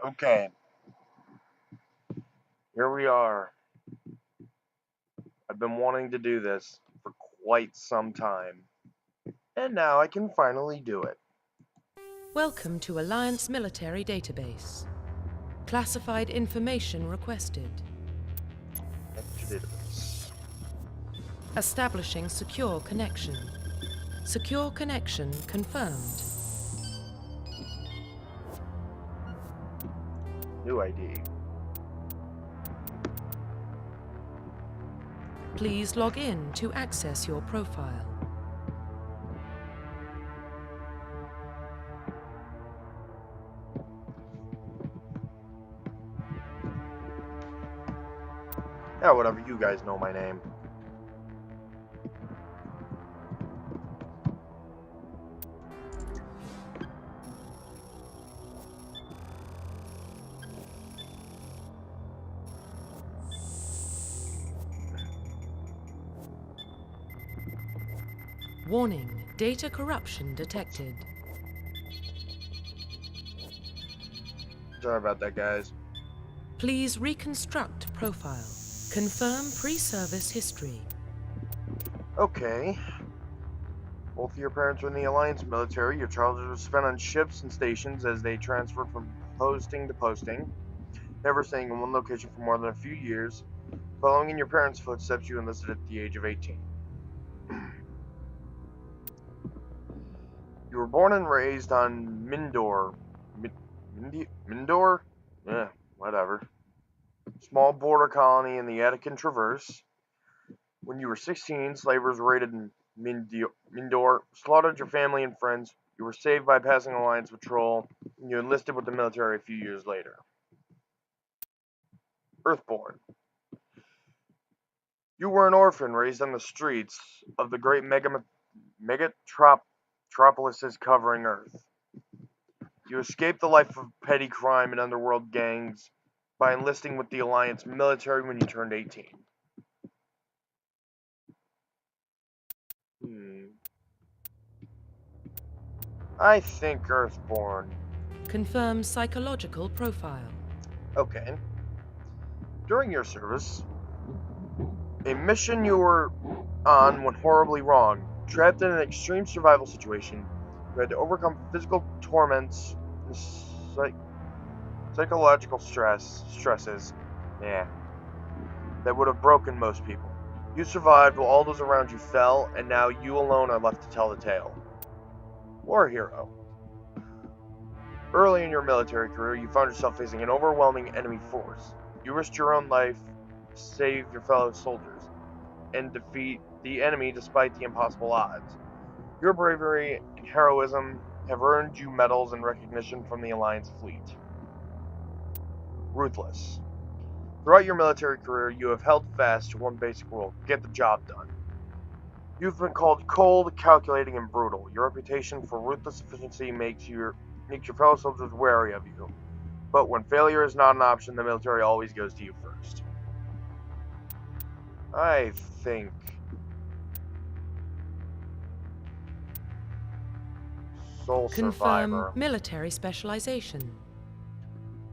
Okay, here we are. I've been wanting to do this for quite some time, and now I can finally do it. Welcome to Alliance Military Database. Classified information requested. Enter database. Establishing secure connection. Secure connection confirmed. New ID. Please log in to access your profile. Yeah, whatever, you guys know my name. Warning, data corruption detected. Sorry about that, guys. Please reconstruct profile. Confirm pre-service history. Okay. Both of your parents were in the Alliance military. Your childhood was spent on ships and stations as they transferred from posting to posting, never staying in one location for more than a few years. Following in your parents' footsteps, you enlisted at the age of 18. You were born and raised on Mindor. Mindor? Yeah, whatever. Small border colony in the Attican Traverse. When you were 16, slavers raided Mindor, slaughtered your family and friends. You were saved by passing Alliance patrol, and you enlisted with the military a few years later. Earthborn. You were an orphan raised on the streets of the great megatropolises covering Earth. You escaped the life of petty crime and underworld gangs by enlisting with the Alliance military when you turned 18. I think Earthborn. Confirm psychological profile. Okay. During your service, a mission you were on went horribly wrong. Trapped in an extreme survival situation, you had to overcome physical torments and psychological stresses. Yeah, that would have broken most people. You survived while all those around you fell, and now you alone are left to tell the tale. War hero. Early in your military career, you found yourself facing an overwhelming enemy force. You risked your own life to save your fellow soldiers and defeat the enemy despite the impossible odds. Your bravery and heroism have earned you medals and recognition from the Alliance fleet. Ruthless. Throughout your military career, you have held fast to one basic rule: get the job done. You've been called cold, calculating, and brutal. Your reputation for ruthless efficiency makes your fellow soldiers wary of you. But when failure is not an option, the military always goes to you first. I think Soul Confirm Survivor. military specialization.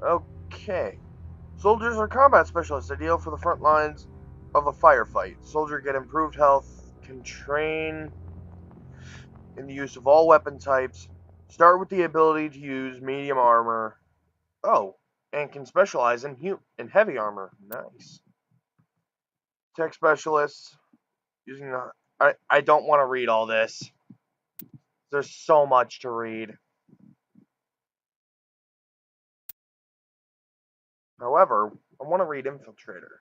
Okay. Soldiers are combat specialists, ideal for the front lines of a firefight. Soldiers get improved health, can train in the use of all weapon types, start with the ability to use medium armor. Oh, and can specialize in heavy armor. Nice. Tech specialists using the. I don't want to read all this. There's so much to read. However, I want to read Infiltrator.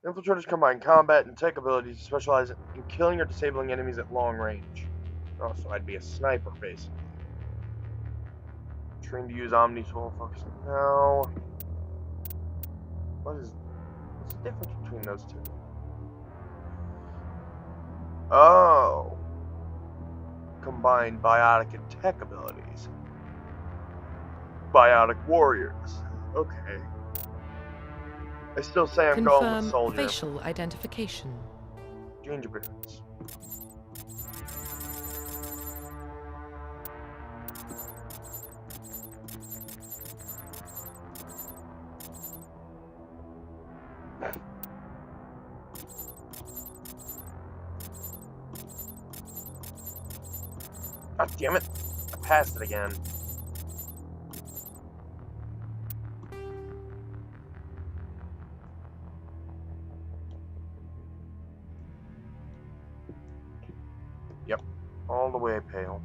Infiltrators combine combat and tech abilities to specialize in killing or disabling enemies at long range. Oh, so I'd be a sniper, basically. Trained to use Omni Soul Focus. No. What's the difference between those two? Oh. Combine biotic and tech abilities. Biotic warriors. Okay. I still say I'm going with Confirm soldier. facial identification. Gingerbreads. God damn it. I passed it again. Yep. All the way pale.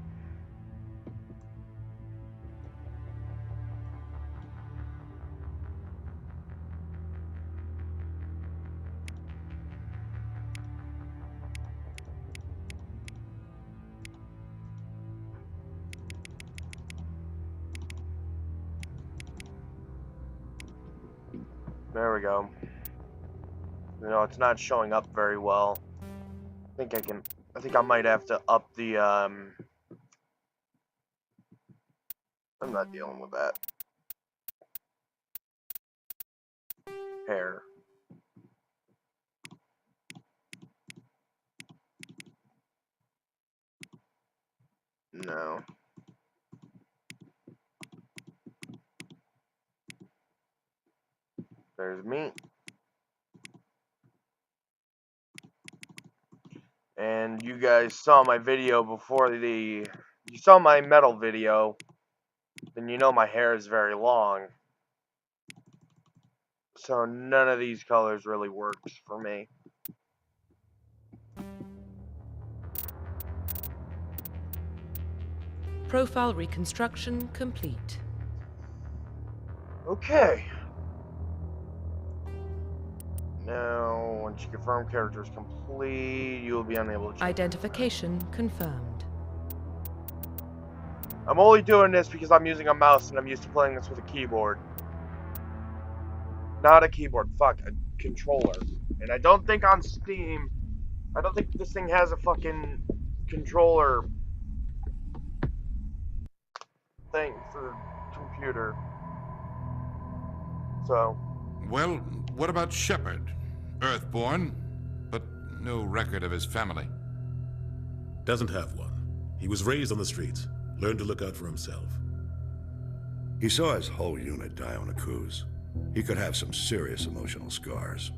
There we go. You know, it's not showing up very well. I think I might have to up the, I'm not dealing with that. Hair. No. There's me. And you guys saw my video before you saw my metal video, then you know my hair is very long. So none of these colors really works for me. Profile reconstruction complete. Okay. Now, once you confirm character is complete, you will be unable to change. Identification confirmed. I'm only doing this because I'm using a mouse and I'm used to playing this with a keyboard. Not a keyboard, fuck, a controller. And I don't think on Steam, I don't think this thing has a fucking controller thing for the computer. So. Well, what about Shepard? Earthborn, but no record of his family. Doesn't have one. He was raised on the streets, learned to look out for himself. He saw his whole unit die on a cruise. He could have some serious emotional scars.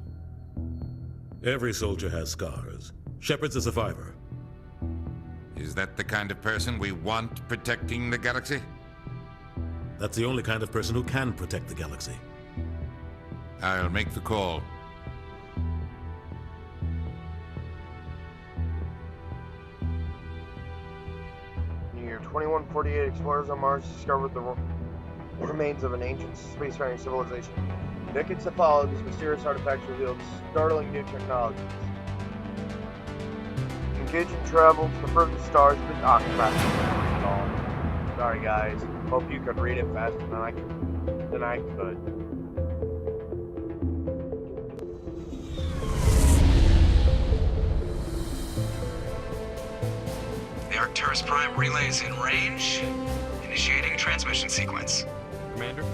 Every soldier has scars. Shepard's a survivor. Is that the kind of person we want protecting the galaxy? That's the only kind of person who can protect the galaxy. I'll make the call. In the year 2148, explorers on Mars discovered the remains of an ancient spacefaring civilization. Decades that followed, these mysterious artifacts revealed startling new technologies. Engage in travel to the furthest stars, but sorry guys. Hope you could read it faster than I could. The Arcturus Prime relay is in range. Initiating transmission sequence. Commander?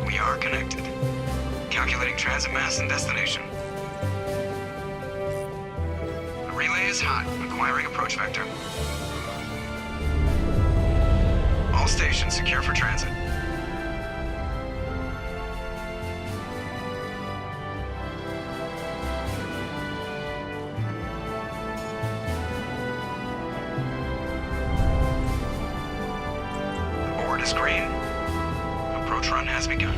We are connected. Calculating transit mass and destination. The relay is hot, acquiring approach vector. All stations secure for transit. Board is green. Approach run has begun.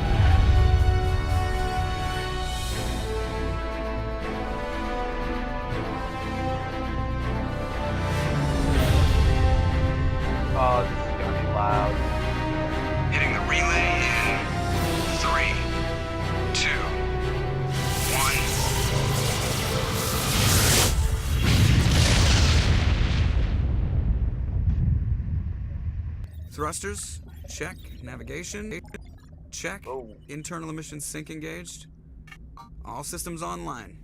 Oh, this is gonna be loud. Hitting the relay in 3, 2, 1. Thrusters, check. Navigation, check. Oh. Internal emissions sync engaged. All systems online.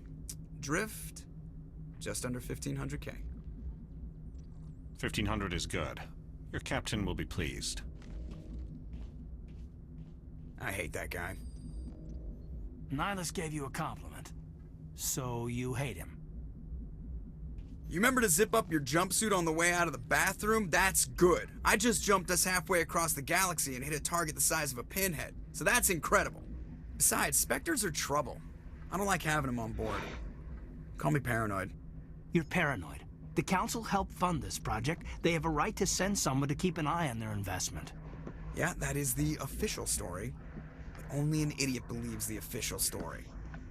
Drift, just under 1500K. 1500 is good. Your captain will be pleased. I hate that guy. Nihilus gave you a compliment, so you hate him. You remember to zip up your jumpsuit on the way out of the bathroom? That's good. I just jumped us halfway across the galaxy and hit a target the size of a pinhead, so that's incredible. Besides, Spectres are trouble. I don't like having him on board. Call me paranoid. You're paranoid. The Council helped fund this project. They have a right to send someone to keep an eye on their investment. Yeah, that is the official story. But only an idiot believes the official story.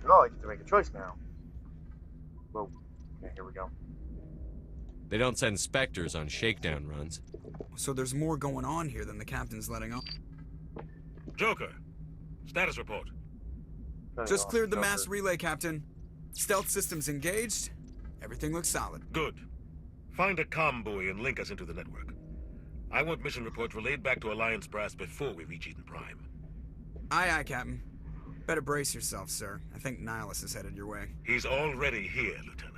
Oh, I get to make a choice now. Whoa. Okay, here we go. They don't send Spectres on shakedown runs. So there's more going on here than the captain's letting on. Joker, status report. Just cleared the mass relay, Captain. Stealth systems engaged. Everything looks solid. Good. Find a comm buoy and link us into the network. I want mission reports relayed back to Alliance Brass before we reach Eden Prime. Aye, aye, Captain. Better brace yourself, sir. I think Nihilus is headed your way. He's already here, Lieutenant.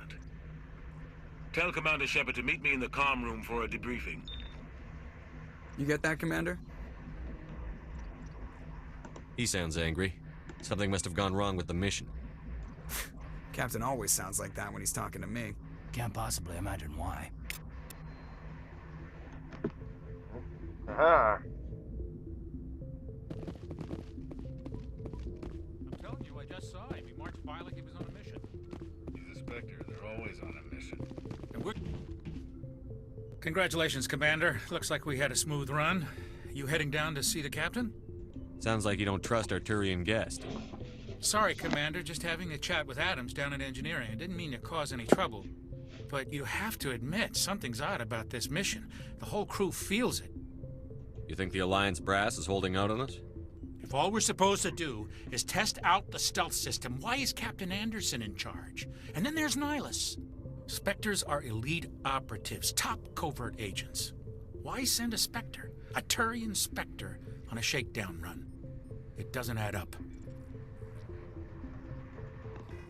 Tell Commander Shepard to meet me in the comm room for a debriefing. You get that, Commander? He sounds angry. Something must have gone wrong with the mission. Captain always sounds like that when he's talking to me. Can't possibly imagine why. Aha. I'm telling you, I just saw him. He marched by like he was on a mission. He's a Spectre. They're always on a mission. And Congratulations, Commander. Looks like we had a smooth run. You heading down to see the captain? Sounds like you don't trust our Turian guest. Sorry, Commander. Just having a chat with Adams down in engineering. I didn't mean to cause any trouble. But you have to admit, something's odd about this mission. The whole crew feels it. You think the Alliance Brass is holding out on us? If all we're supposed to do is test out the stealth system, why is Captain Anderson in charge? And then there's Nihilus. Spectres are elite operatives, top covert agents. Why send a Spectre, a Turian Spectre, on a shakedown run? It doesn't add up.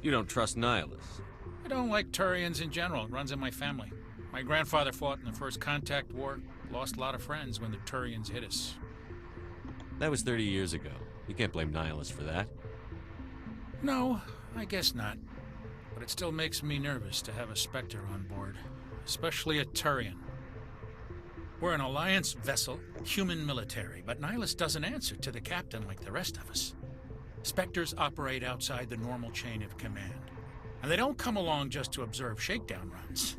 You don't trust Nihilus. I don't like Turians in general. It runs in my family. My grandfather fought in the First Contact War, lost a lot of friends when the Turians hit us. That was 30 years ago. You can't blame Nihilus for that. No, I guess not. But it still makes me nervous to have a Spectre on board, especially a Turian. We're an Alliance vessel, human military, but Nihilus doesn't answer to the captain like the rest of us. Spectres operate outside the normal chain of command. And they don't come along just to observe shakedown runs.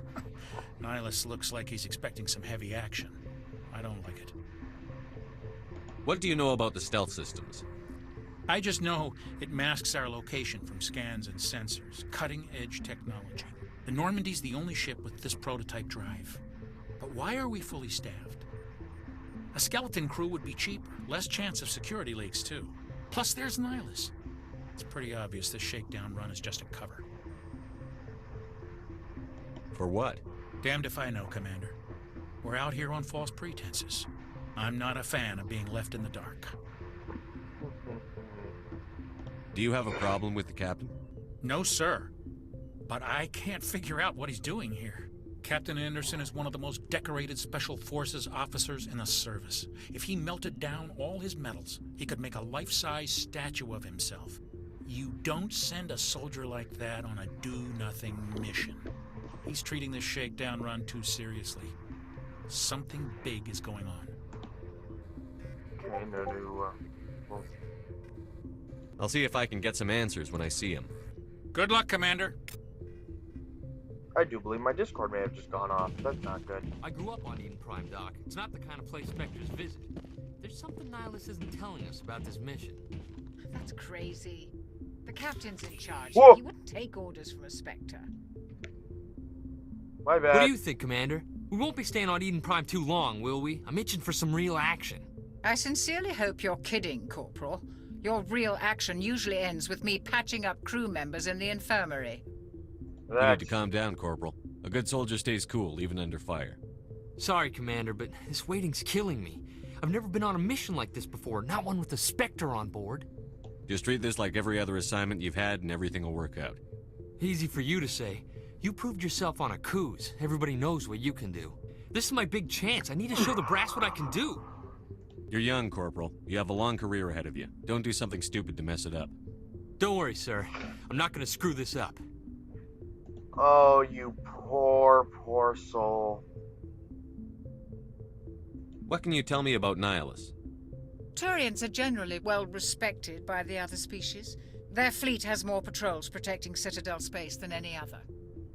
Nihilus looks like he's expecting some heavy action. I don't like it. What do you know about the stealth systems? I just know it masks our location from scans and sensors. Cutting-edge technology. The Normandy's the only ship with this prototype drive. But why are we fully staffed? A skeleton crew would be cheaper. Less chance of security leaks, too. Plus, there's Nihilus. It's pretty obvious this shakedown run is just a cover. For what? Damned if I know, Commander. We're out here on false pretenses. I'm not a fan of being left in the dark. Do you have a problem with the captain? No, sir. But I can't figure out what he's doing here. Captain Anderson is one of the most decorated Special Forces officers in the service. If he melted down all his medals, he could make a life-size statue of himself. You don't send a soldier like that on a do-nothing mission. He's treating this shakedown run too seriously. Something big is going on. Okay, no new, well, I'll see if I can get some answers when I see him. Good luck, Commander. I do believe my Discord may have just gone off. That's not good. I grew up on Eden Prime, Doc. It's not the kind of place Spectres visit. There's something Nihilus isn't telling us about this mission. That's crazy. The captain's in charge. Whoa. He wouldn't take orders from a Spectre. My bad. What do you think, Commander? We won't be staying on Eden Prime too long, will we? I'm itching for some real action. I sincerely hope you're kidding, Corporal. Your real action usually ends with me patching up crew members in the infirmary. You need to calm down, Corporal. A good soldier stays cool, even under fire. Sorry, Commander, but this waiting's killing me. I've never been on a mission like this before, not one with a Spectre on board. Just treat this like every other assignment you've had and everything will work out. Easy for you to say. You proved yourself on a cruise. Everybody knows what you can do. This is my big chance. I need to show the brass what I can do. You're young, Corporal. You have a long career ahead of you. Don't do something stupid to mess it up. Don't worry, sir. I'm not gonna screw this up. Oh, you poor, poor soul. What can you tell me about Nihilus? Turians are generally well respected by the other species. Their fleet has more patrols protecting Citadel space than any other.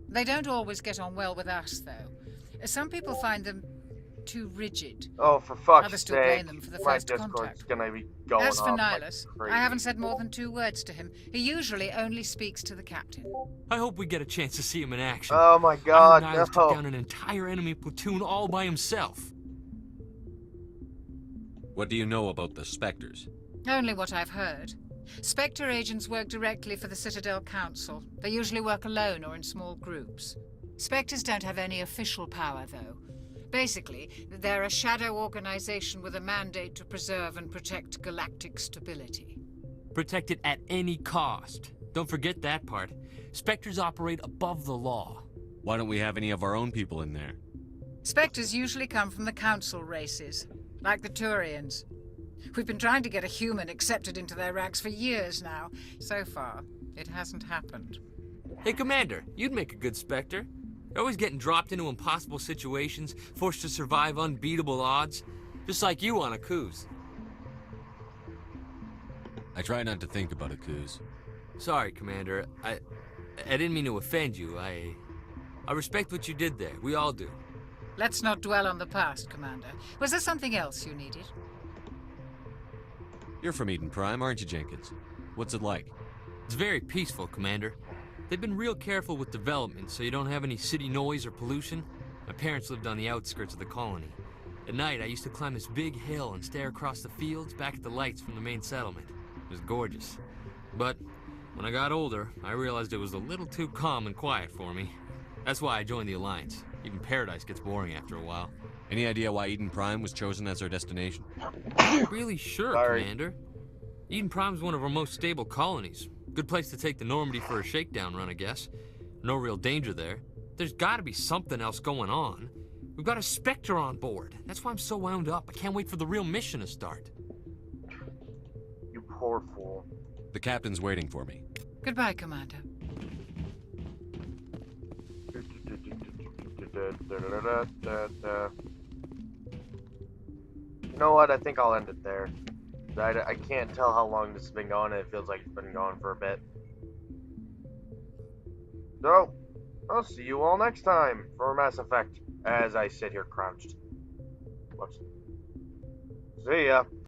They don't always get on well with us, though. Some people find them too rigid. Oh, for fuck's Others still sake. blame them for the My first Discord's contact. gonna be going As for off like Nihilus, crazy. I haven't said more than 2 words to him. He usually only speaks to the captain. I hope we get a chance to see him in action. Oh my god, I heard Nihilus no. took down an entire enemy platoon all by himself. What do you know about the Spectres? Only what I've heard. Spectre agents work directly for the Citadel Council. They usually work alone or in small groups. Spectres don't have any official power, though. Basically, they're a shadow organization with a mandate to preserve and protect galactic stability. Protect it at any cost. Don't forget that part. Spectres operate above the law. Why don't we have any of our own people in there? Spectres usually come from the Council races, like the Turians. We've been trying to get a human accepted into their ranks for years now. So far, it hasn't happened. Hey, Commander, you'd make a good Spectre. You're always getting dropped into impossible situations, forced to survive unbeatable odds. Just like you on a cruise. I try not to think about Akuz. Sorry, Commander. I didn't mean to offend you. I respect what you did there. We all do. Let's not dwell on the past, Commander. Was there something else you needed? You're from Eden Prime, aren't you, Jenkins? What's it like? It's very peaceful, Commander. They've been real careful with development, so you don't have any city noise or pollution. My parents lived on the outskirts of the colony. At night, I used to climb this big hill and stare across the fields back at the lights from the main settlement. It was gorgeous. But when I got older, I realized it was a little too calm and quiet for me. That's why I joined the Alliance. Even Paradise gets boring after a while. Any idea why Eden Prime was chosen as our destination? Not really sure, Sorry. Commander. Eden Prime's one of our most stable colonies. Good place to take the Normandy for a shakedown run, I guess. No real danger there. There's gotta be something else going on. We've got a Spectre on board. That's why I'm so wound up. I can't wait for the real mission to start. You poor fool. The captain's waiting for me. Goodbye, Commander. You know what? I think I'll end it there. I can't tell how long this has been going, and it feels like it's been going for a bit. So, I'll see you all next time for Mass Effect, as I sit here crouched. Whoops. See ya.